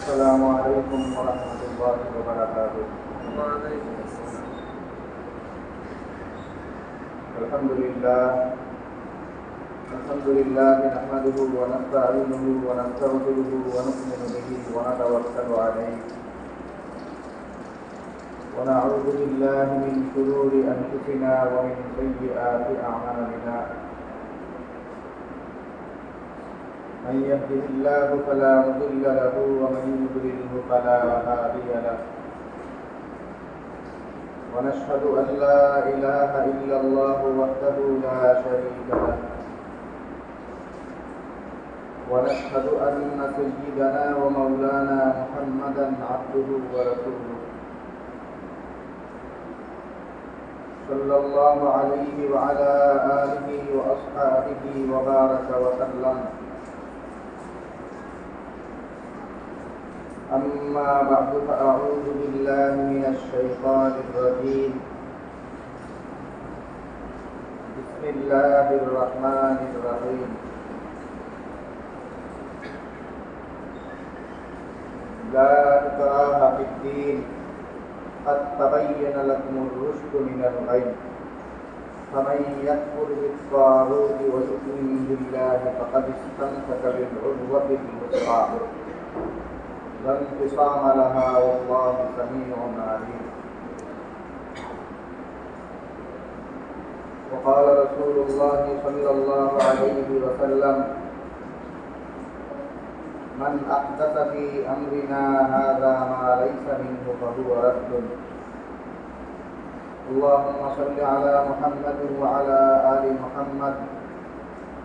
السلام عليكم ورحمة الله وبركاته. وعليكم السلام. الحمد لله نحمده ونستعينه ونستغفره ونؤمن به ونتوكل عليه ونعوذ بالله من شرور أنفسنا ومن سيئات أعمالنا. من يهده الله فلا مضل له ومن يضلله فلا هادي له. ونشهد أن لا إله إلا الله وحده لا شريك له. ونشهد أن سيدنا ومولانا محمدا عبده ورسوله صلى الله عليه وعلى آله وأصحابه وبارك وسلم. أما بعد فأعوذ بالله من الشيطان الرجيم. بسم الله الرحمن الرحيم. لا إكراه في الدين قد تبين لكم الرشد من الغي. فمن يكفر بالطاغوت ويؤمن بالله فقد استمسك بالعروة الوثقى لا انفصام لها والله سميع عليم. وقال رسول الله صلى الله عليه وسلم: من أحدث في أمرنا هذا ما ليس منه فهو رد. اللهم صل على محمد وعلى آل محمد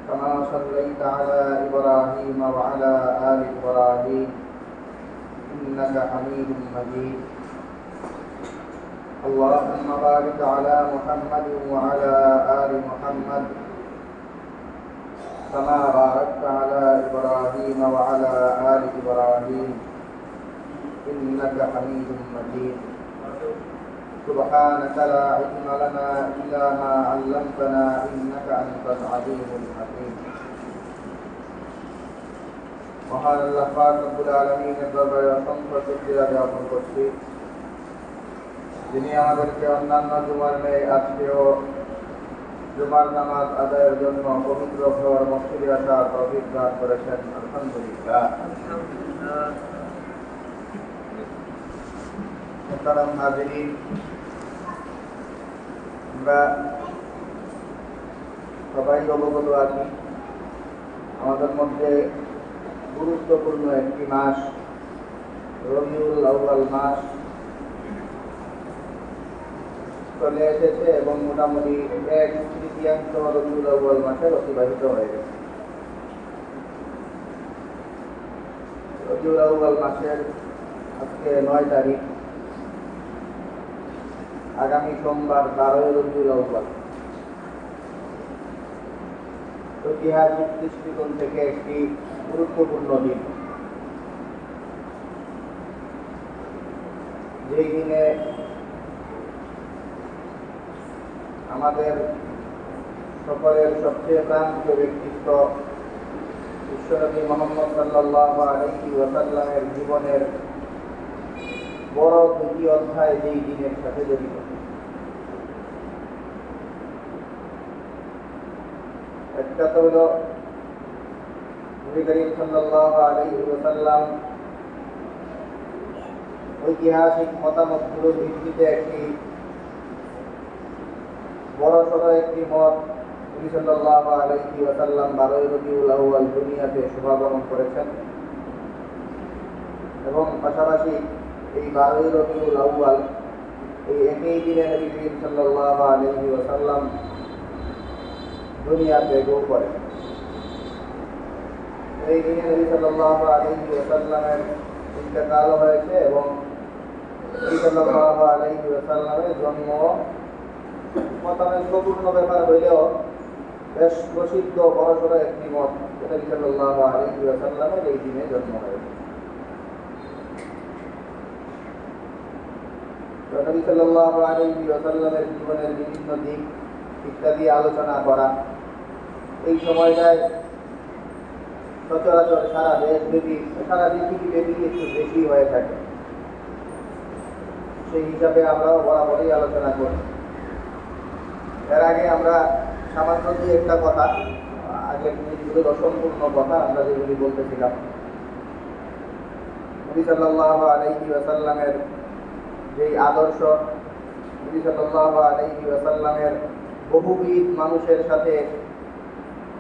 كما صليت على إبراهيم وعلى آل إبراهيم إنك حميد مجيد. اللهم بارك على محمد وعلى آل محمد كما باركت على إبراهيم وعلى آل إبراهيم إنك حميد مجيد. سبحانك لا علم لنا إلا ما علمتنا إنك أنت العليم الحكيم. মহান আল্লাহ পাক রব্বুল আলামিনের দরবারে অসংখ্য শুকরিয়া জ্ঞাপন করছি, যিনি আমাদেরকে অন্যান্য জুমার ন্যায় আজকেও জুমার নামাজ আদায়ের জন্য পবিত্র ঘর মসজিদে আসার তৌফিক দান করেছেন। আলহামদুলিল্লাহ। মুহতারাম হাজিরিন, আমরা সবাই অবগত আছি আমাদের মধ্যে গুরুত্বপূর্ণ একটি মাস রবিউল আউয়াল মাস চলে এসেছে এবং মোটামুটি 1/3 রবিউল আউয়াল মাসে অতিবাহিত হয়ে গেছে। রবিউল আউয়াল মাসের আজকে 9 তারিখ, আগামী সোমবার 12 রবিউল আউয়াল। ঐতিহাসিক দৃষ্টিকোণ থেকে একটি গুরুত্বপূর্ণ দিন, যেই দিনে আমাদের সকলের সবচেয়ে প্রান্তীয় ব্যক্তিত্ব বিশ্বনবী মুহাম্মদ সাল্লাল্লাহু আলাইহি ওয়াসাল্লামের জীবনের বড় দুটি অধ্যায় যেই দিনের সাথে জড়িত। একটা তো হলো নবী করিম সাল্লাল্লাহু আলাইহি ওয়াসাল্লাম ঐতিহাসিক মতামতগুলোর ভিত্তিতে একটি বড়সড় একটি মত নবী সাল্লাল্লাহু আলাইহি ওয়াসাল্লাম 12 রবিউল আউয়াল দুনিয়াতে শুভাগমন করেছেন এবং পাশাপাশি এই 12 রবিউল আউয়াল এই একই দিনে নবী করিম সাল্লাল্লাহু আলাইহি ওয়াসাল্লাম দুনিয়া ত্যাগও করেন। এই দিনে নবী সাল্লাল্লাহু আলাইহি ওয়াসাল্লামের ইন্তেকাল হয়েছে এবং নবী সাল্লাল্লাহু আলাইহি ওয়াসাল্লামের জন্ম মতানৈক্যপূর্ণ ব্যাপার হইলেও বেশ প্রসিদ্ধ বড়সড় একটি মত, নবী সাল্লাল্লাহু আলাইহি ওয়াসাল্লামের এই দিনে জন্ম হয়েছে। নবী সাল্লাল্লাহু আলাইহি ওয়াসাল্লামের জীবনের বিভিন্ন দিক ইত্যাদি আলোচনা করা এই সময়টায় সচরাচর সারা দেশব্যাপী সারা পৃথিবীব্যাপী একটু বেশি হয়ে থাকে। সেই হিসাবে আমরাও বরাবরই আলোচনা করি। এর আগে আমরা সামান্য দুই একটা কথা, আগে জিনিসগুলোর অসম্পূর্ণ কথা আমরা যেগুলি বলতেছিলাম, নবী সাল্লাল্লাহু আলাইহি ওয়াসাল্লামের যেই আদর্শ, নবী সাল্লাল্লাহু আলাইহি ওয়াসাল্লামের বহুবিধ মানুষের সাথে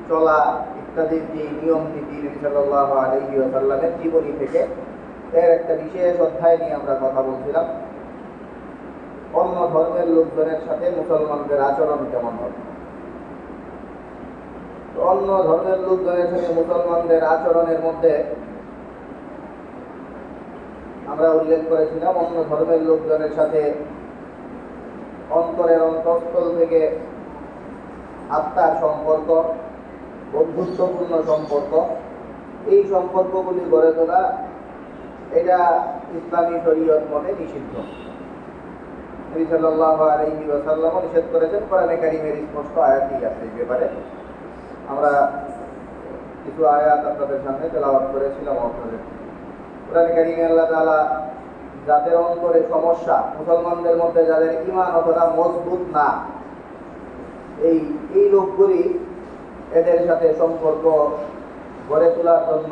চলা ইত্যাদির যে নিয়ম নীতি নবী সাল্লাল্লাহু আলাইহি ওয়াসাল্লামের জীবনী থেকে এর একটা বিশেষ অধ্যায় নিয়ে আমরা কথা বলছিলাম। অন্য ধর্মের লোকজনের সাথে মুসলমানদের আচরণ কেমন হবে। অন্য ধর্মের লোকজনের সাথে মুসলমানদের আচরণের মধ্যে আমরা উল্লেখ করেছিলাম অন্য ধর্মের লোকজনের সাথে অন্তরের অন্তঃস্থল থেকে আত্মার সম্পর্ক, বন্ধুত্বপূর্ণ সম্পর্ক, এই সম্পর্কগুলি গড়ে তোলা এটা ইসলামী শরীয়ত মতে নিষিদ্ধ। নবী সাল্লাল্লাহু আলাইহি ওয়াসাল্লাম নিষেধ করেছেন। কোরআনে কারীমের স্পষ্ট আয়াতই আছে এই ব্যাপারে। আমরা কিছু আয়াত আপনাদের সামনে তেলাওয়াত করেছিলাম। আপনাদের কোরআনে কারীমে আল্লাহ তাআলা যাদের অন্তরে সমস্যা, মুসলমানদের মধ্যে যাদের ঈমান অতটা মজবুত না, এই লোকগুলি এদের সাথে সম্পর্ক গড়ে তোলার জন্য,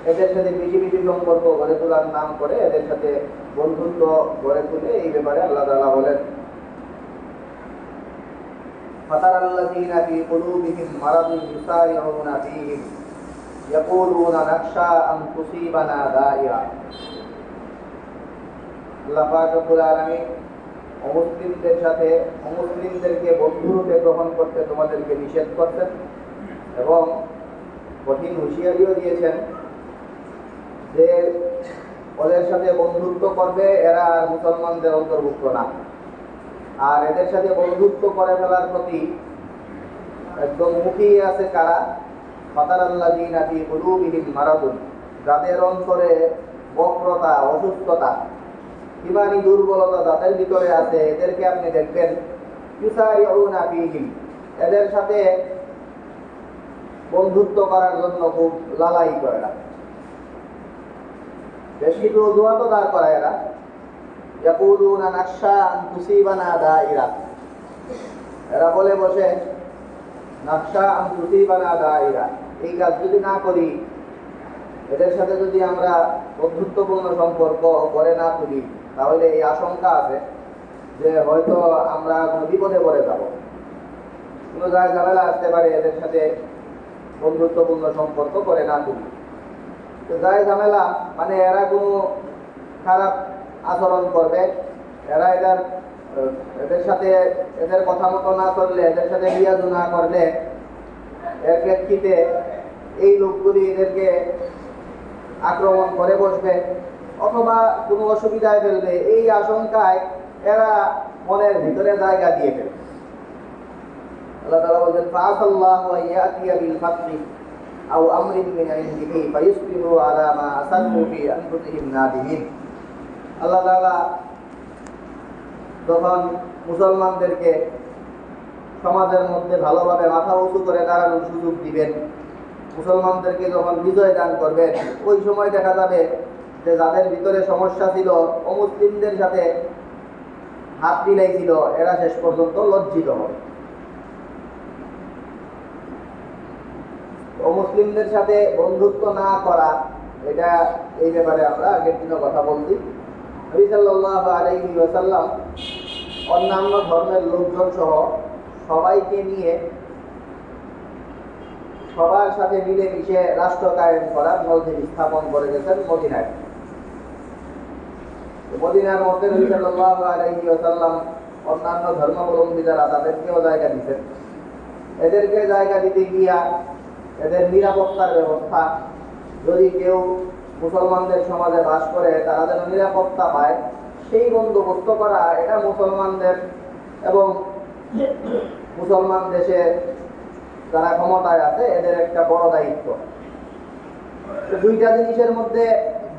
এদের সাথে বেশি বেশি সম্পর্ক গড়ে তোলার নাম করে এদের সাথে বন্ধুত্ব গড়ে তুলে এই ব্যাপারে আল্লাহ তাআলা বলেন, ফাতারাল্লাযীনা ফী কুলূবিহিম মারাদুন ইউসারিউনা ফীহিম ইয়াকুলুনা নাখশা আন তুসীবানা দাইরা। আল্লাহ পাক রব্বুল আলামিন অমুসলিমদের সাথে অমুসলিমদেরকে বন্ধুরূপে গ্রহণ করতে তোমাদেরকে নিষেধ করতেন এবং কঠিন হুঁশিয়ারিও দিয়েছেন যে ওদের সাথে বন্ধুত্ব করবে এরা আর মুসলমানদের অন্তর্ভুক্ত না, আর এদের সাথে বন্ধুত্ব করে ফেলার প্রতি একদম মুখিয়ে আছে কারা? ফাতারাল্লাযীনা ফী কুলূবিহিম মারাদুন, যাদের অন্তরে বক্রতা, অসুস্থতা, ঈমানী দুর্বলতা যাদের ভিতরে আছে, এদেরকে আপনি দেখবেন ইউসারিউনা ফীহিম, এদের সাথে বন্ধুত্ব করার জন্য খুব লালাই করে না, বেশ কিছু অজুহাতও দাঁড় করায় এরা। ইয়াকুলুনা নাখশা আন তুসীবানা দাইরা, এরা বলে বসে নাখশা আন তুসীবানা দাইরা, এই কাজ যদি না করি, এদের সাথে যদি আমরা বন্ধুত্বপূর্ণ সম্পর্ক গড়ে না তুলি, তাহলে এই আশঙ্কা আছে যে হয়তো আমরা কোনো বিপদে পড়ে যাব, কোনো জায়গায় ঝামেলা আসতে পারে এদের সাথে বন্ধুত্বপূর্ণ সম্পর্ক করে না তুলি। তো যাই ঝামেলা মানে এরা কোনো খারাপ আচরণ করবে, এরা এদের সাথে এদের কথা মতো না চললে, এদের সাথে রিয়াজু না করলে, এর প্রেক্ষিতে এই লোকগুলি এদেরকে আক্রমণ করে বসবে অথবা কোনো অসুবিধায় ফেলবে, এই আশঙ্কায় এরা মনের ভিতরে জায়গা দিয়ে ফেলবে। আল্লাহ তাআলা বলেন, ফাআসাল্লাহু আন ইয়াতিয়া বিল ফাতহি আও আমরিন মিন ইনদিহি ফায়ুসবিহু আলা মা আসাররু ফি আনফুসিহিম নাদিমিন। আল্লাহ তাআলা যখন মুসলমানদেরকে সমাজের মধ্যে ভালোভাবে মাথা উঁচু করে দাঁড়ানোর সুযোগ দিবেন, মুসলমানদেরকে যখন বিজয় দান করবেন, ওই সময় দেখা যাবে যে যাদের ভিতরে সমস্যা ছিল, অমুসলিমদের সাথে হাত মিলাইছিল, এরা শেষ পর্যন্ত লজ্জিত হবে। অমুসলিমদের সাথে বন্ধুত্ব না করা, এটা এই ব্যাপারে আমরা আগের দিনও কথা বলছি। নবী সাল্লাল্লাহু আলাইহি ওয়াসাল্লাম অন্যান্য ধর্মের লোকজন সহ সবাইকে নিয়ে সবার সাথে মিলেমিশে রাষ্ট্র কায়েম করার নজির স্থাপন করে গেছেন মদিনায়। মদিনার মধ্যে নবী সাল্লাল্লাহু আলাইহি ওয়াসাল্লাম অন্যান্য ধর্মাবলম্বী যারা তাদেরকেও জায়গা দিতেন। এদেরকে জায়গা দিতে গিয়া এদের নিরাপত্তার ব্যবস্থা, যদি কেউ মুসলমানদের সমাজে বাস করে তারা যেন নিরাপত্তা পায় সেই বন্দোবস্ত করা, এটা মুসলমানদের এবং মুসলমান দেশে যারা ক্ষমতায় আছে এদের একটা বড় দায়িত্ব। দুইটা জিনিসের মধ্যে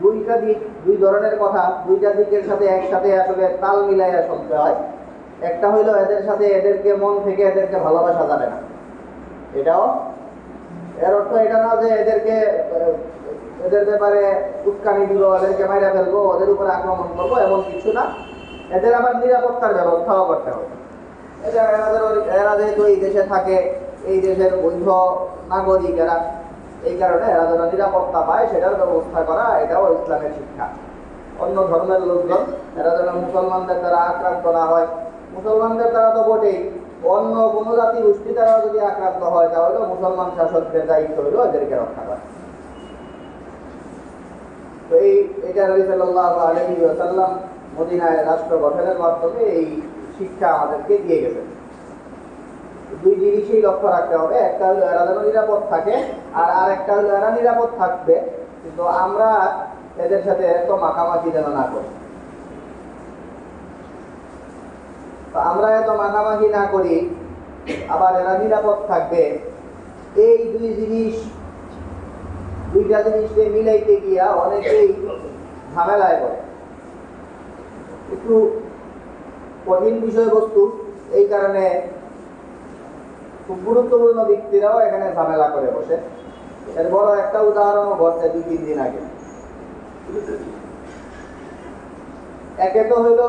দুইটা দিক, দুই ধরনের কথা, দুইটা দিকের সাথে একসাথে আসলে তাল মিলাইয়া চলতে হয়। একটা হইলো এদের সাথে এদেরকে মন থেকে এদেরকে ভালোবাসা যাবে না, এটাও এর অর্থ এটা না যে এদের ব্যাপারে উস্কানি দিব, এদেরকে মাইরা ফেলবো, ওদের উপরে আক্রমণ করবো, এমন কিছু না। এদের আবার নিরাপত্তার ব্যবস্থাও করতে হবে। এরা যেহেতু এই দেশে থাকে, এই দেশের বৈধ নাগরিক এরা, এই কারণে এরা যেন নিরাপত্তা পায় সেটার ব্যবস্থা করা, এটাও ইসলামের শিক্ষা। অন্য ধর্মের লোকজন এরা যেন মুসলমানদের দ্বারা আক্রান্ত না হয়, মুসলমানদের দ্বারা তো বটেই, অন্য কোনো জাতি গোষ্ঠী দ্বারা যদি আক্রান্ত হয় তাহলে মুসলমান শাসকদের দায়িত্ব হইল এদেরকে রক্ষা করা। তো এইটা নবী সাল্লাল্লাহু আলাইহি ওয়াসাল্লাম মদিনায় রাষ্ট্র গঠনের মাধ্যমে এই শিক্ষা আমাদেরকে দিয়ে গেছেন। দুই জিনিসই লক্ষ্য রাখতে হবে, একটা হলো এরা যেন নিরাপদ থাকে, আর আরেকটা হলো এরা নিরাপদ থাকবে কিন্তু আমরা এদের সাথে এত মাখামাখি যেন না করি। তো আমরা এত মাখামাখি না করি, আবার এরা নিরাপদ থাকবে, এই দুইটা জিনিসকে মিলাইতে গিয়া অনেকেই ঝামেলায় পড়ে। একটু কঠিন বিষয়বস্তু, এই কারণে খুব গুরুত্বপূর্ণ ব্যক্তিরাও এখানে ঝামেলা করে বসে। এর বড় একটা উদাহরণও ঘটছে 2-3 দিন আগে। একে তো হইল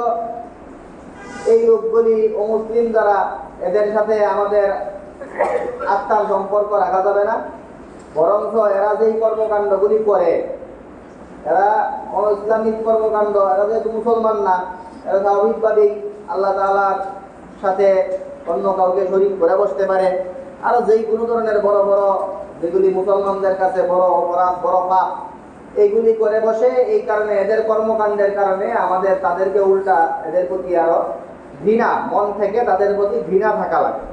এই লোকগুলি অমুসলিম যারা, এদের সাথে আমাদের আত্মার সম্পর্ক রাখা যাবে না, বরঞ্চ এরা যেই কর্মকাণ্ডগুলি করে, এরা অন-ইসলামিক কর্মকাণ্ড, এরা যেহেতু মুসলমান না, এরা স্বাভাবিকভাবেই আল্লাহ তাআলার সাথে অন্য কাউকে শরীক করে বসতে পারে, আরো যেই কোনো ধরনের বড় বড় যেগুলি মুসলমানদের কাছে বড় অপরাধ, বড় পাপ, এইগুলি করে বসে। এই কারণে এদের কর্মকাণ্ডের কারণে আমাদের তাদেরকে উল্টা এদের প্রতি আরো ঘৃণা, মন থেকে তাদের প্রতি ঘৃণা থাকা লাগে,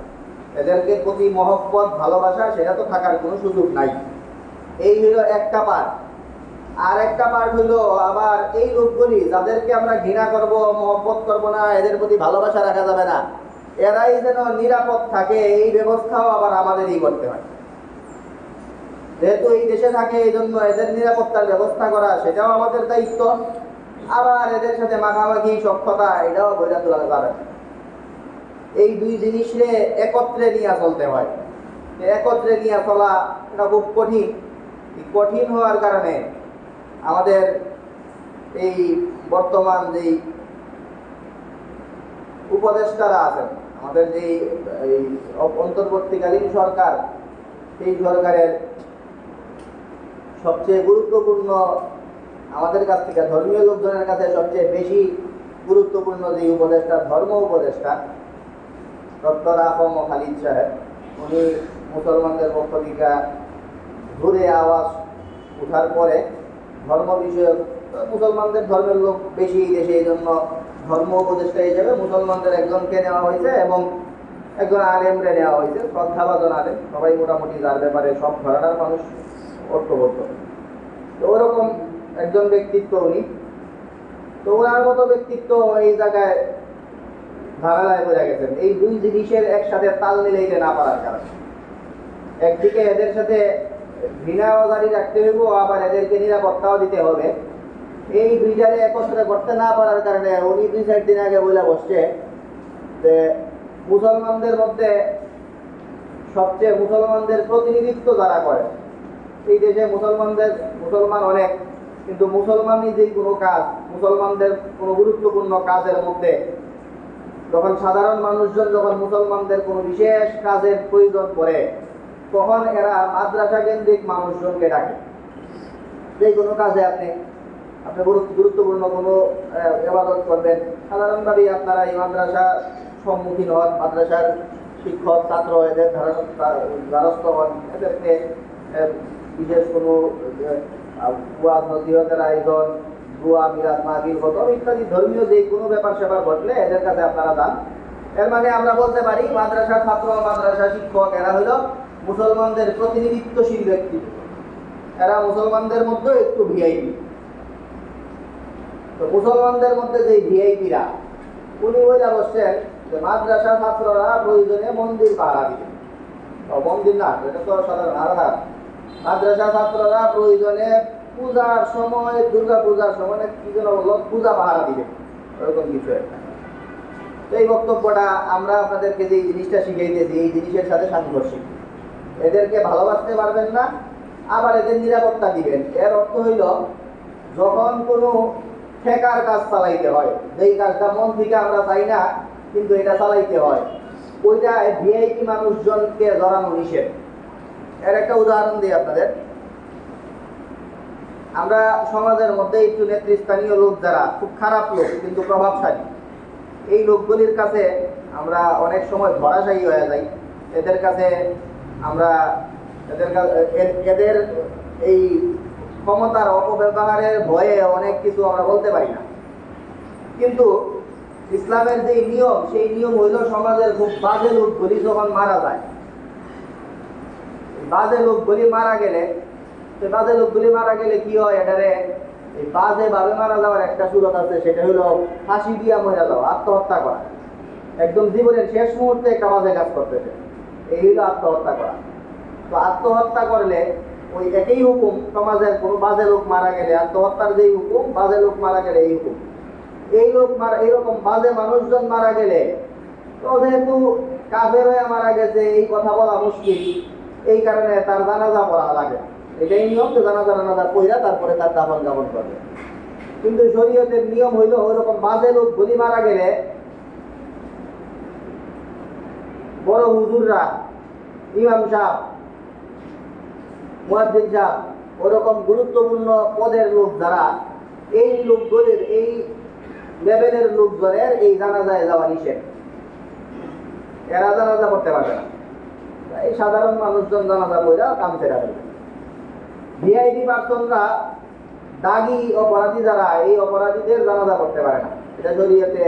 এদেরকে প্রতি মহব্বত ভালোবাসা সেটা তো থাকার কোনো সুযোগ নাই। এই হলো একটা পার্ট। আর একটা পার্ট হলো আবার এই লোকগুলি যাদেরকে আমরা ঘৃণা করব, মহব্বত করব না, এদের প্রতি ভালোবাসা রাখা যাবে না, এরাই যেন নিরাপদ থাকে, এই ব্যবস্থাও আবার আমাদেরই করতে হয়। যেহেতু এই দেশে থাকে এই জন্য এদের নিরাপত্তার ব্যবস্থা করা সেটাও আমাদের দায়িত্ব। আবার এদের সাথে মাখামাখি সখ্যতা এটাও বইরা তোলা যাবে। এই দুই জিনিসে একত্রে নিয়ে চলতে হয়। একত্রে নিয়ে চলা এটা খুব কঠিন। কঠিন হওয়ার কারণে আমাদের এই বর্তমান যেই উপদেষ্টারা আছেন, আমাদের যেই অন্তর্বর্তীকালীন সরকার, সেই সরকারের সবচেয়ে গুরুত্বপূর্ণ আমাদের কাছ থেকে, ধর্মীয় লোকজনের কাছে সবচেয়ে বেশি গুরুত্বপূর্ণ যে উপদেষ্টা, ধর্ম উপদেষ্টা ডক্টর আফম খালিদ সাহেব, উনি মুসলমানদের পক্ষ থেকে ঘুরে আওয়াজ উঠার পরে ধর্ম বিষয়ক, মুসলমানদের ধর্মের লোক বেশি দেশে, এই জন্য ধর্ম উপদেষ্টা হিসেবে মুসলমানদের একজনকে নেওয়া হয়েছে এবং একজন আলেমরে নেওয়া হয়েছে, শ্রদ্ধাভাজন আলেম, সবাই মোটামুটি যার ব্যাপারে সব ধরনের মানুষ ঐক্যবদ্ধ। তো ওরকম একজন ব্যক্তিত্ব উনি। তো ওনার মতো ব্যক্তিত্ব এই জায়গায় ঝামেলায় পড়ে গেছেন এই দুই জিনিসের একসাথে তাল মিলাইতে না পারার কারণে। একদিকে এদের সাথে ঘৃণাও জারি রাখতে হইব, আবার এদেরকে নিরাপত্তাও দিতে হবে। এই দুইটারে একত্রে করতে না পারার কারণে উনি 2-4 দিন আগে বলে বসছে যে মুসলমানদের মধ্যে সবচেয়ে মুসলমানদের প্রতিনিধিত্ব যারা করে, এই দেশে মুসলমান অনেক, কিন্তু মুসলমানই যে কোনো কাজ, মুসলমানদের কোনো গুরুত্বপূর্ণ কাজের মধ্যে যখন সাধারণ মানুষজন যখন মুসলমানদের কোনো বিশেষ কাজের প্রয়োজন পড়ে, তখন এরা মাদ্রাসা কেন্দ্রিক মানুষজনকে ডাকে। যে কোনো কাজে আপনি গুরুত্বপূর্ণ কোনো ইবাদত করবেন, সাধারণভাবেই আপনারা এই মাদ্রাসা সম্মুখীন হন, মাদ্রাসার শিক্ষক ছাত্র এদের দ্বারস্থ হন, এদেরকে বিশেষ কোনো ওয়াজ নসিহতের আয়োজন, দোয়া, মিলাদ মাহফিল, খতম ইত্যাদি ধর্মীয় যে কোনো ব্যাপার স্যাপার ঘটলে এদের কাছে আপনারা যান। এর মানে আমরা বলতে পারি মাদ্রাসা ছাত্র, মাদ্রাসা শিক্ষক এরা হইল মুসলমানদের প্রতিনিধিত্বশীল ব্যক্তি, এরা মুসলমানদের মধ্যে একটু ভিআইপি। তো মুসলমানদের মধ্যে যে ভিআইপিরা, উনি বলে বসছেন যে মাদ্রাসা ছাত্ররা প্রয়োজনে মন্দির পাহারা দিবে। মন্দির না, এটা তো সাধারণ আরাধান। মাদ্রাসা ছাত্ররা প্রয়োজনে পূজার সময়, দুর্গা পূজার সময় কি যেন বলল, পূজা পাহারা দিবে, এরকম কিছু একটা। তো এই বক্তব্যটা আমরা আপনাদেরকে যে জিনিসটা শিখাইতেছি, এই জিনিসের সাথে সাংঘর্ষিক। এদেরকে ভালোবাসতে পারবেন না, আবার এদের নিরাপত্তা দিবেন। এর অর্থ হইল যখন কোনো ঠেকার কাজ চালাইতে হয়, যেই কাজটা মন থেকে আমরা চাই না কিন্তু এটা চালাইতে হয়, ওইটা ভিআইপি মানুষজনকে জড়ানো নিষেধ। এর একটা উদাহরণ দিই আপনাদের। আমরা সমাজের মধ্যে একটু নেতৃস্থানীয় লোক যারা খুব খারাপ লোক কিন্তু প্রভাবশালী, এই লোকগুলির কাছে আমরা অনেক সময় ধরাশায়ী হয়ে যাই। এদের কাছে আমরা এদের এই ক্ষমতার অপব্যবহারের ভয়ে অনেক কিছু আমরা বলতে পারি না। কিন্তু ইসলামের যে নিয়ম, সেই নিয়ম হইল সমাজের খুব বাজে লোকগুলি যখন মারা যায়, বাজে লোকগুলি মারা গেলে, সে বাজে লোকগুলি মারা গেলে কি হয়, এটারে এই বাজে ভাবে মারা যাওয়ার একটা সুরত আছে, সেটা হলো ফাঁসি দিয়া মরে যাওয়া, আত্মহত্যা করা। একদম জীবনের শেষ মুহূর্তে একটা বাজে কাজ করতেছে, এই হলো আত্মহত্যা করা। তো আত্মহত্যা করলে ওই একই হুকুম, সমাজের কোনো বাজে লোক মারা গেলে আত্মহত্যার যেই হুকুম, বাজে লোক মারা গেলে এই হুকুম। এই লোক মারা, এইরকম বাজে মানুষজন মারা গেলে, তো যেহেতু কাফের হয়ে মারা গেছে এই কথা বলা মুশকিল, এই কারণে তার জানাজা পড়া লাগে। এটাই নিয়ম যে জানাজা পড়া তারপরে তার দাফন কাফন করবে। কিন্তু শরীয়তের নিয়ম হইল ওইরকম বাজে লোক গুলি মারা গেলে বড় হুজুররা, ইমাম সাহেব, মুয়াজ্জিন সাহেব, ওরকম গুরুত্বপূর্ণ পদের লোক যারা, এই লোকগুলির, এই লেভেলের লোকজনের এই জানাজায় যাওয়া নিষেধ। এরা জানাজা করতে পারবে না, এই সাধারণ মানুষজন জানাজা পড়া কাম ছেড়া দেবে। ভিআইপি পার্সনরা, দাগী অপরাধী যারা, এই অপরাধীদের জানাজা করতে পারে না, এটা শরীয়তে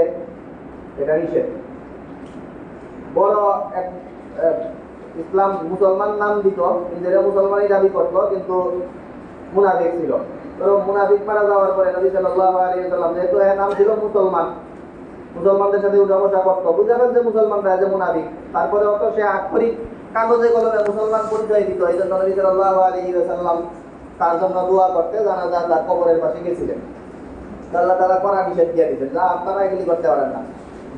এটা নিষেধ। বড় এক ইসলাম মুসলমান নাম দিত, নিজেরা মুসলমানই দাবি করতো, কিন্তু মুনাফিক ছিল। তো মুনাফিক মারা যাওয়ার পরে নবী সাল্লাল্লাহু আলাইহি ওয়াসাল্লাম, যেহেতু এর নাম ছিল মুসলমান, মুসলমানদের সাথে উঠা বসা করতো, বুঝাবেন যে মুসলমানরা যে মুনাফিক, তারপরে অত সে আক্ষরিক কাগজে কলমে মুসলমান পরিচয় দিত। এই জন্য নবী সাল্লাল্লাহু আলাইহি ওয়াসাল্লাম তার জন্য দোয়া করতে জানাজা তার কবরের পাশে গেছিলেন। আল্লাহ তাআলা কড়া নিষেধ দিয়ে দিয়েছেন, না আপনারা এগুলি করতে পারেন না।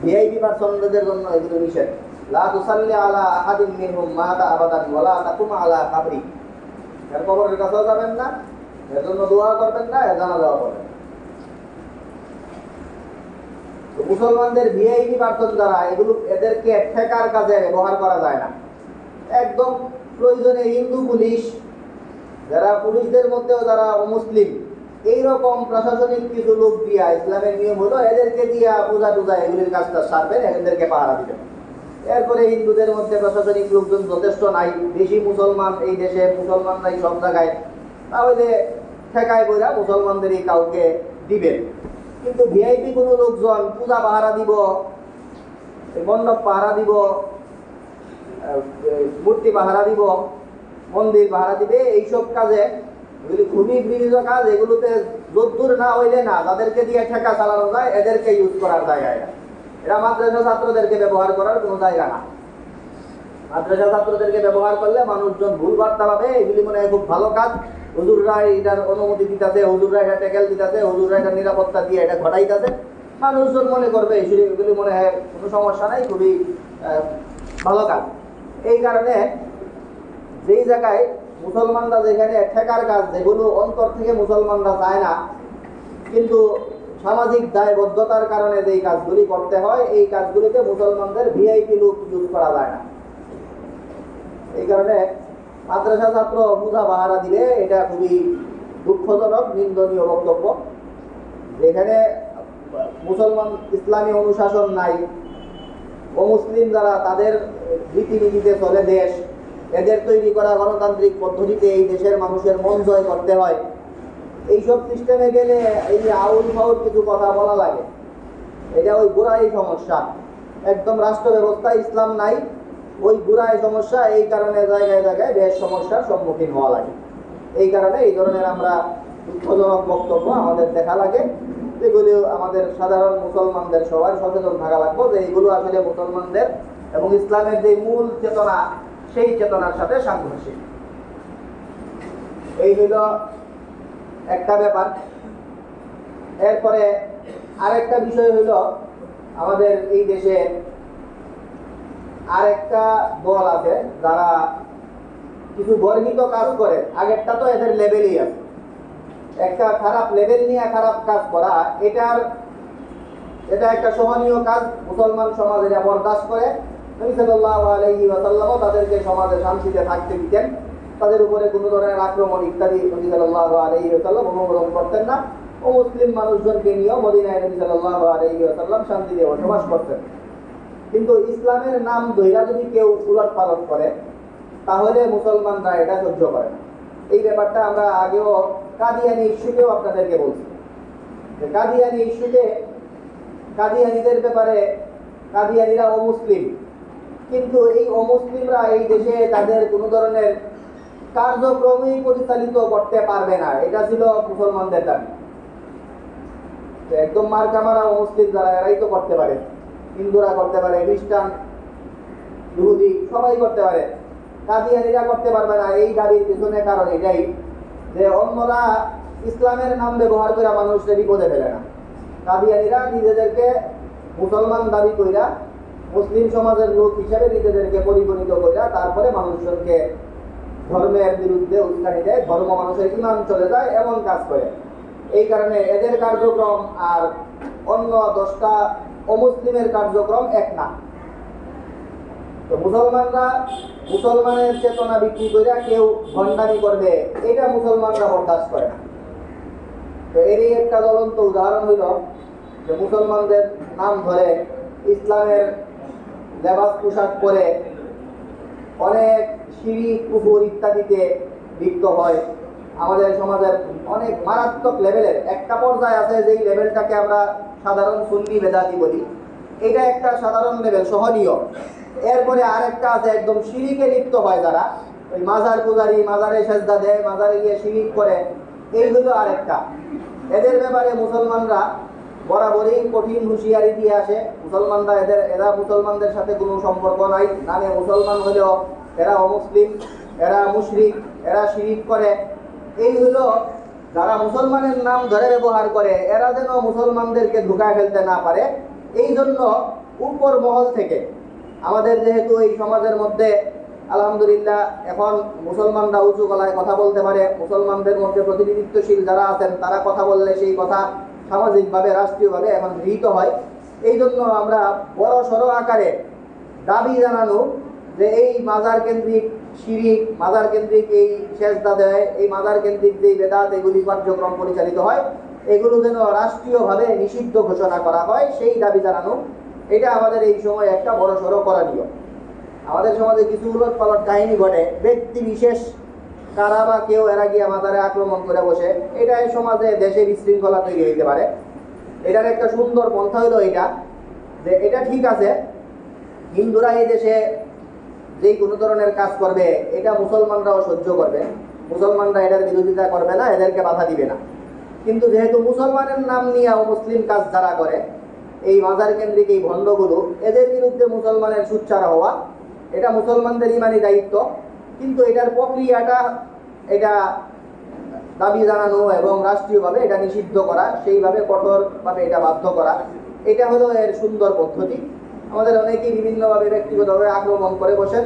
ভিআইপি পার্সনদের জন্য এগুলো নিষেধ। লা তুসাল্লি আলা আহাদিন মিনহুম মাতা আবাদান ওয়ালা তাকুম আলা কাবরি। এর কবরের কাছেও যাবেন না, এর জন্য দোয়া করবেন না, এর জানাজাও করবেন। তো মুসলমানদের ভিআইপি পার্সন যারা, এগুলো এদেরকে ঠেকার কাজে ব্যবহার করা যায় না। একদম প্রয়োজনে হিন্দু পুলিশ, যারা পুলিশদের মধ্যেও যারা অমুসলিম, এইরকম প্রশাসনিক কিছু লোক দিয়া, ইসলামের নিয়ম হলো এদেরকে দিয়া পূজা টুজা এগুলির কাজটা সারবেন, এদেরকে পাহারা দিবেন। এরপরে হিন্দুদের মধ্যে প্রশাসনিক লোকজন যথেষ্ট নাই, বেশি মুসলমান এই দেশে, মুসলমান নাই সব জায়গায়, তাহলে ঠেকায় বইরা মুসলমানদেরই কাউকে দিবেন। কিন্তু ভিআইপি কোনো লোকজন পূজা পাহারা দিব, মণ্ডপ পাহারা দিব, মূর্তি পাহারা দিব, মন্দির পাহারা দিবে, এইসব কাজে, এগুলি খুবই গৃহীত কাজ। এগুলোতে যদ্দূর না হইলে না, যাদেরকে দিয়ে ঠেকা চালানো যায় এদেরকে ইউজ করার জায়গা। এরা মাদ্রাসা ছাত্রদেরকে ব্যবহার করার কোনো জায়গা না। মাদ্রাসা ছাত্রদেরকে ব্যবহার করলে মানুষজন ভুল বার্তা পাবে, এগুলি মনে হয় খুব ভালো কাজ, হুজুররা এটার অনুমতি দিতেছে, হুজুররা এটা ট্যাকেল দিতেছে, হুজুররা এটা নিরাপত্তা দিয়ে এটা ঘটাইতেছে, মানুষজন মনে করবে এগুলি মনে হয় কোনো সমস্যা নাই, খুবই ভালো কাজ। এই কারণে যেই জায়গায় মুসলমানরা, যেখানে ঠেকার কাজ, যেগুলো অন্তর থেকে মুসলমানরা চায় না, কিন্তু সামাজিক দায়বদ্ধতার কারণে যেই কাজগুলি করতে হয়, এই কাজগুলিতে মুসলমানদের ভিআইপি লোক ইউজ করা যায় না। এই কারণে মাদ্রাসা ছাত্র পূজা পাহারা দিলে এটা খুবই দুঃখজনক, নিন্দনীয় বক্তব্য। যেখানে মুসলমান ইসলামী অনুশাসন নাই, অমুসলিম যারা, তাদের রীতিনীতিতে চলে দেশ, এদের তৈরি করা গণতান্ত্রিক পদ্ধতিতে এই দেশের মানুষের মন জয় করতে হয়, এইসব সিস্টেমে গেলে এই যে আউল ফাউল কিছু কথা বলা লাগে, এটা ওই গোড়াই সমস্যা। একদম রাষ্ট্র ব্যবস্থা ইসলাম নাই, ওই গুড়াই সমস্যা, এই কারণে জায়গায় জায়গায় বেশ সমস্যার সম্মুখীন হওয়া লাগে। এই কারণে এই ধরনের আমরা দুঃখজনক বক্তব্য আমাদের দেখা লাগে, যেগুলো আমাদের সাধারণ মুসলমানদের সবার সচেতন থাকা লাগবে যে এইগুলো আসলে মুসলমানদের এবং ইসলামের যে মূল চেতনা সেই চেতনার সাথে সাংঘর্ষিক। এই হইল একটা ব্যাপার। এরপরে আরেকটা বিষয় হইল, আমাদের এই দেশে আরেকটা দল আছে যারা কিছু গর্বিত কাজ করে। আগেরটা তো এদের লেভেলই আছে, একটা খারাপ লেভেল নিয়ে খারাপ কাজ করা, এটা একটা সহনীয় কাজ। মুসলমান সমাজ এটা বরদাস্ত করে। নবী সাল্লাল্লাহু আলাইহি ওয়াসাল্লামও তাদেরকে সমাজে শান্তিতে থাকতে দিতেন, তাদের উপরে কোনো ধরনের আক্রমণ ইত্যাদি নবী সাল্লাল্লাহু আলাইহি ওয়াসাল্লাম অনুমোদন করতেন না। ও মুসলিম মানুষজনকে নিয়েও মদিনায় নবী সাল্লাল্লাহু আলাইহি ওয়াসাল্লাম শান্তিতে বসবাস করতেন। কিন্তু ইসলামের নাম ধইরা যদি কেউ উলট পালট করে তাহলে মুসলমানরা এটা সহ্য করে না। এই ব্যাপারটা আমরা আগেও কাদিয়ানি ইস্যুতেও আপনাদেরকে বলছি যে কাদিয়ানি ইস্যুতে কাদিয়ানিদের ব্যাপারে, কাদিয়ানিরা অমুসলিম, কিন্তু এই অমুসলিমরা এই দেশে তাদের কোনো ধরনের কার্যক্রমই পরিচালিত করতে পারবে না, এটা ছিল মুসলমানদের দাবি। একদম মার্কামারা অমুসলিম যারা, এরাই তো করতে পারে, হিন্দুরা করতে পারে, খ্রিস্টান, ইহুদি সবাই করতে পারে, কাদিয়ানিরা করতে পারবে না। এই দাবির পিছনে কারণ এটাই যে অন্যরা ইসলামের নাম ব্যবহার করে মানুষকে বিপদে ফেলে না। কাদিয়ানিরা নিজেদেরকে মুসলমান দাবি কইরা, মুসলিম সমাজের লোক হিসেবে নিজেদেরকে পরিগণিত কইরা তারপরে মানুষজনকে ধর্মের বিরুদ্ধে উস্কানি দেয়, ধর্ম মানুষের ইমান চলে যায়, এমন কাজ করে। এই কারণে এদের কার্যক্রম আর অন্য 10টা অমুসলিমের কার্যক্রম এক না। তো মুসলমানরা মুসলমানের চেতনা বিক্রি করে কেউ ভণ্ডামি করবে, এটা মুসলমানরা বরদাস্ত করে না। তো এরই একটা জ্বলন্ত উদাহরণ হইল যে মুসলমানদের নাম ধরে ইসলামের লেবাস পোশাক পরে অনেক শিরক কুফর ইত্যাদিতে লিপ্ত হয়। আমাদের সমাজের অনেক মারাত্মক লেভেলের একটা পর্যায়ে আছে, যেই লেভেলটাকে আমরা সাধারণ সুন্নি বেদাতি বলি, এটা একটা সাধারণ লেভেল, সহনীয়। এরপরে আরেকটা আছে একদম শিরিকে লিপ্ত হয় যারা, ওই মাজার পূজারি, মাজারে সেজদা দেয়, মাজারে গিয়ে শিরিক করে, এইগুলো আরেকটা। এদের ব্যাপারে মুসলমানরা বরাবরই কঠিন হুঁশিয়ারি দিয়ে আসে। মুসলমানরা এরা মুসলমানদের সাথে কোনো সম্পর্ক নাই, নামে মুসলমান হলেও এরা অমুসলিম, এরা মুশরিক, এরা শিরিক করে। এই হলো যারা মুসলমানের নাম ধরে ব্যবহার করে, এরা যেন মুসলমানদেরকে ধোঁকায় ফেলতে না পারে, এই জন্য উপর মহল থেকে আমাদের যেহেতু এই সমাজের মধ্যে আলহামদুলিল্লাহ এখন মুসলমানরা উঁচু গলায় কথা বলতে পারে, মুসলমানদের মধ্যে প্রতিনিধিত্বশীল যারা আছেন তারা কথা বললে সেই কথা সামাজিকভাবে, রাষ্ট্রীয়ভাবে এখন গৃহীত হয়। এই জন্য আমরা বড় সড়ো আকারে দাবি জানানো যে এই মাজার কেন্দ্রিক শিরিক, মাজার কেন্দ্রিক এই সেজদা দেয়, এই মাজার কেন্দ্রিক যেই বেদাত এগুলি কার্যক্রম পরিচালিত হয়, এগুলো যেন রাষ্ট্রীয়ভাবে নিষিদ্ধ ঘোষণা করা হয়, সেই দাবি জানানো, এটা আমাদের এই সময় একটা বড় সড়ো করণীয়। আমাদের সমাজে কিছু উলট পালট কাহিনী ঘটে, ব্যক্তি বিশেষ কারা বা কেউ এরা গিয়ে মাজারে আক্রমণ করে বসে, এটা এই সমাজে দেশে বিশৃঙ্খলা তৈরি হইতে পারে। এটার একটা সুন্দর পন্থা হইল এটা যে এটা ঠিক আছে, হিন্দুরা এই দেশে যেই কোনো ধরনের কাজ করবে এটা মুসলমানরাও সহ্য করবে, মুসলমানরা এটার বিরোধিতা করবে না, এদেরকে বাধা দিবে না। কিন্তু যেহেতু মুসলমানের নাম নিয়ে মুসলিম কাজ যারা করে, এই মাজার কেন্দ্রিক এই ভণ্ডগুলো, এদের বিরুদ্ধে মুসলমানের সোচ্চার হওয়া এটা মুসলমানদের ইমানি দায়িত্ব। কিন্তু এটার প্রক্রিয়াটা, এটা দাবি জানানো এবং রাষ্ট্রীয়ভাবে এটা নিষিদ্ধ করা, সেইভাবে কঠোরভাবে এটা বাধ্য করা, এটা হলো এর সুন্দর পদ্ধতি। আমাদের অনেকেই বিভিন্নভাবে ব্যক্তিগতভাবে আক্রমণ করে বসেন,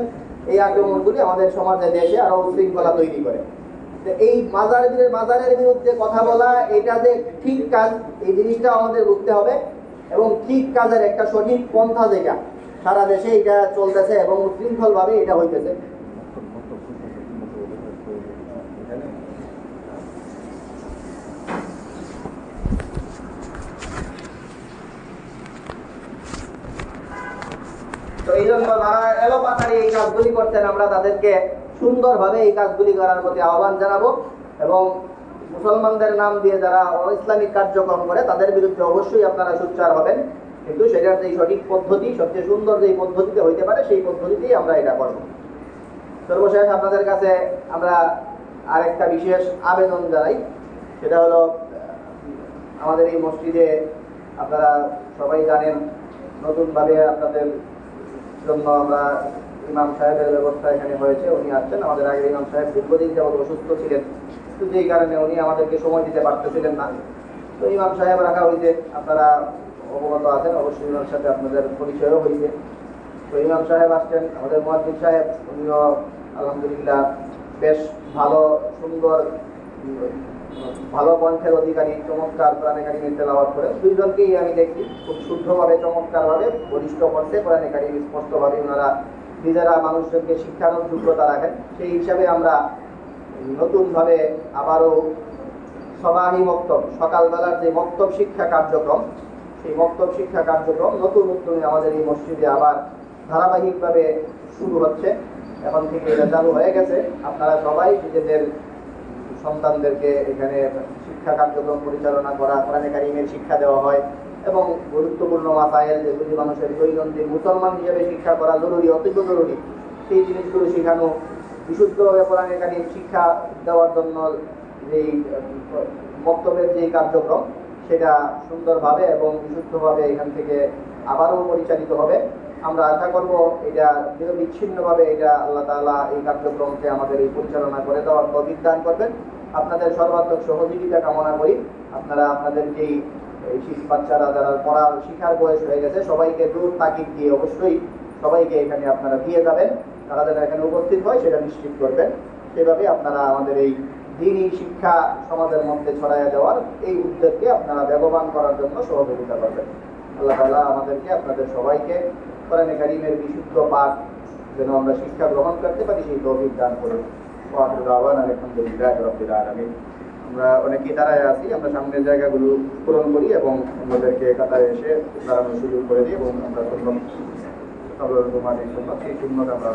এই আক্রমণগুলি আমাদের সমাজে, দেশে আরও উশৃঙ্খলা তৈরি করে। এই মাজারের বিরুদ্ধে কথা বলা এটা যে ঠিক কাজ, এই জিনিসটা আমাদের বুঝতে হবে। এবং ঠিক কাজের একটা সঠিক পন্থা যেটা সারা দেশে এটা চলতেছে এবং উশৃঙ্খলভাবে এটা হইতেছে। তো এই জন্য যারা এলোপাতারি এই কাজগুলি করছেন, আমরা তাদেরকে সুন্দরভাবে এই কাজগুলি করার প্রতি আহ্বান জানাবো এবং মুসলমানদের নাম দিয়ে যারা ইসলামিক কার্যক্রম করে তাদের বিরুদ্ধে অবশ্যই আপনারা সোচ্চার হবেন। কিন্তু সেটার যে সঠিক পদ্ধতি, সবচেয়ে সুন্দর যে পদ্ধতিতে হইতে পারে সেই পদ্ধতিতেই আমরা এটা করব। সর্বশেষ আপনাদের কাছে আমরা আরেকটা বিশেষ আবেদন জানাই, সেটা হলো আমাদের এই মসজিদে আপনারা সবাই জানেন নতুনভাবে আপনাদের জন্য আমরা ইমাম সাহেবের ব্যবস্থা এখানে হয়েছে। উনি আসছেন, আমাদের আগের ইমাম সাহেব দীর্ঘদিন যাবত অসুস্থ ছিলেন, তো যেই কারণে উনি আমাদেরকে সময় দিতে পারতেছিলেন না। তো ইমাম সাহেব রাখা হয়েছে, আপনারা অবগত আছেন, অবশ্যই ইমাম সাথে আপনাদের পরিচয়ও হয়েছে। তো ইমাম সাহেব আসছেন, আমাদের মুয়াজ্জিন সাহেব উনিও আলহামদুলিল্লাহ বেশ ভালো সুন্দর ভালো কণ্ঠের অধিকারী, চমৎকার কোরআনে কারিমের তেলাওয়াত করে। দুইজনকেই আমি দেখছি খুব শুদ্ধভাবে চমৎকারভাবে বলিষ্ঠ কণ্ঠে কোরআনে কারিম স্পষ্টভাবে ওনারা নিজেরা মানুষজনকে শিক্ষানোর যোগ্যতা রাখেন। সেই হিসাবে আমরা নতুনভাবে আবারও সবাহি মক্তব, সকালবেলার যে মক্তব শিক্ষা কার্যক্রম, সেই মক্তব শিক্ষা কার্যক্রম নতুন উদ্যমে আমাদের এই মসজিদে আবার ধারাবাহিকভাবে শুরু হচ্ছে। এখন থেকে এটা চালু হয়ে গেছে। আপনারা সবাই নিজেদের সন্তানদেরকে এখানে শিক্ষা কার্যক্রম পরিচালনা করা, কোরআনে কারিমের শিক্ষা দেওয়া হয় এবং গুরুত্বপূর্ণ মাসায়েল যেগুলি মানুষের দৈনন্দিন মুসলমান হিসেবে শিক্ষা করা জরুরি, অত্যন্ত জরুরি, সেই জিনিসগুলো শেখানো, বিশুদ্ধভাবে কোরআনে কারিম শিক্ষা দেওয়ার জন্য যেই বক্তব্যের যে কার্যক্রম সেটা সুন্দরভাবে এবং বিশুদ্ধভাবে এখান থেকে আবারও পরিচালিত হবে। আমরা আশা করব এটা নিরবিচ্ছিন্নভাবে এটা আল্লাহ তাআলা এই কার্যক্রমকে আমাদের এই পরিচালনা করে দেওয়ার তৌফিক দান করবেন। আপনাদের সর্বাত্মক সহযোগিতা কামনা করি। আপনারা আপনাদের যেই বাচ্চারা যারা পড়ার শিখার বয়স হয়ে গেছে সবাইকে দূর তাকিদ দিয়ে অবশ্যই সবাইকে এখানে আপনারা দিয়ে যাবেন, তারা যেন এখানে উপস্থিত হয় সেটা নিশ্চিত করবেন। সেভাবে আপনারা আমাদের এই দ্বীনি শিক্ষা সমাজের মধ্যে ছড়াইয়া দেওয়ার এই উদ্যোগকে আপনারা বেগবান করার জন্য সহযোগিতা করবেন। আল্লাহ তাআলা আমাদেরকে আপনাদের সবাইকে কোরআনে কারিমের বিশুদ্ধ পাঠ যেন আমরা শিক্ষা গ্রহণ করতে পারি সেই তৌফিক দান করুন। ওয়া আখিরু দাওয়ানা আলহামদুলিল্লাহি রাব্বিল আলামিন। আমরা অনেকেই দাঁড়ায় আছি, আমরা সামনের জায়গাগুলো পূরণ করি এবং আমাদেরকে কাতারে এসে দাঁড়ানোর সুযোগ করে দিই এবং আমরা সুন্নত সেই সুন্নত আমরা